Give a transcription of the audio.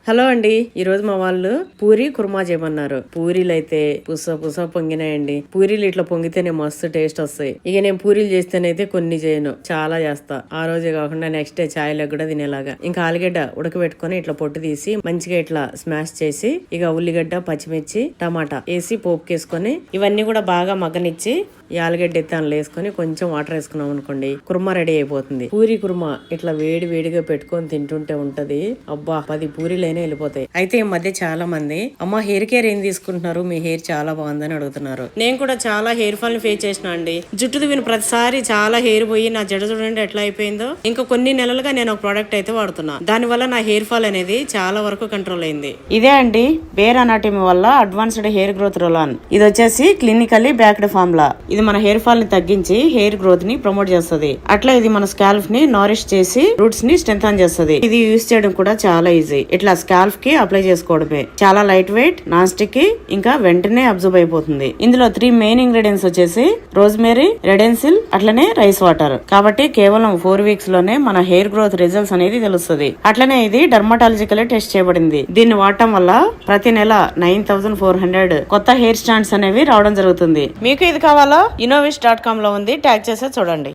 Hello అండి, ఈ రోజు మా వాళ్ళు పూరి కుర్మా చేయమన్నారు. పూరీలు అయితే పుస పొంగినాయండి. పూరీలు ఇట్లా పొంగితేనే మస్తు టేస్ట్ వస్తాయి. ఇక నేను పూరీలు చేస్తేనైతే కొన్ని చేయను, చాలా చేస్తా. ఆ రోజే కాకుండా నెక్స్ట్ డే ఛాయ్లకు కూడా తినేలాగా. ఇంకా ఆలుగడ్డ ఉడకబెట్టుకుని ఇట్లా పొట్టు తీసి మంచిగా ఇట్లా స్మాష్ చేసి ఇక ఉల్లిగడ్డ, పచ్చిమిర్చి, టమాటా వేసి పోపుకేసుకొని ఇవన్నీ కూడా బాగా మగ్గనిచ్చి ఈ ఆలుగడ్డ ఎత్తి అందులో వేసుకొని కొంచెం వాటర్ వేసుకున్నాం అనుకోండి, కుర్మా రెడీ అయిపోతుంది. పూరి కుర్మా ఇట్లా వేడి వేడిగా పెట్టుకొని తింటుంటే ఉంటది. అబ్బా 10 పూరీలైనా వెళ్ళిపోతాయి. అయితే ఈ మధ్య చాలా మంది అమ్మ హెయిర్ కేర్ ఏం తీసుకుంటున్నారు, మీ హెయిర్ చాలా బాగుందని అడుగుతున్నారు. నేను కూడా చాలా హెయిర్ ఫాల్ ని ఫేస్ చేసిన అండి. జుట్టు దువ్విన ప్రతిసారి చాలా హెయిర్ పోయి నా జడ చూడండి ఎట్లా అయిపోయిందో. ఇంకా కొన్ని నెలలుగా నేను ఒక ప్రోడక్ట్ అయితే వాడుతున్నా. దాని వల్ల నా హెయిర్ ఫాల్ అనేది చాలా వరకు కంట్రోల్ అయింది. ఇదే అండి బేర్ అనాటమీ వల్ల అడ్వాన్స్డ్ హెయిర్ గ్రోత్ రోలాన్. ఇది వచ్చేసి క్లినికల్లీ బ్యాక్డ్ ఫార్ములా. ఇది మన హెయిర్ ఫాల్ ని తగ్గించి హెయిర్ గ్రోత్ ని ప్రమోట్ చేస్తుంది. అట్లా ఇది మన స్కాల్ప్ ని నారిష్ చేసి రూట్స్ ని స్ట్రెంథన్ చేస్తుంది. ఇది యూజ్ చేయడం కూడా చాలా ఈజీ. ఇట్లా స్కాల్ప్ కి అప్లై చేసుకోవడమే. చాలా లైట్ వెయిట్, నాన్ స్టిక్, ఇంకా వెంటనే అబ్జర్వ్ అయిపోతుంది. ఇందులో 3 మెయిన్ ఇంగ్రీడియంట్స్ వచ్చేసి రోజ్మేరీ, రెడెన్సిల్, అట్లనే రైస్ వాటర్. కాబట్టి కేవలం 4 వీక్స్ లోనే మన హెయిర్ గ్రోత్ రిజల్ట్స్ అనేది తెలుస్తుంది. అట్లనే ఇది డర్మటాలజికల్ టెస్ట్ చేయబడింది. దీన్ని వాడటం వల్ల ప్రతి నెల 9400 కొత్త హెయిర్ స్టాండ్స్ అనేవి రావడం జరుగుతుంది. మీకు ఇది కావాలా? inovist.com లో ఉంది, ట్యాగ్ చేసే చూడండి.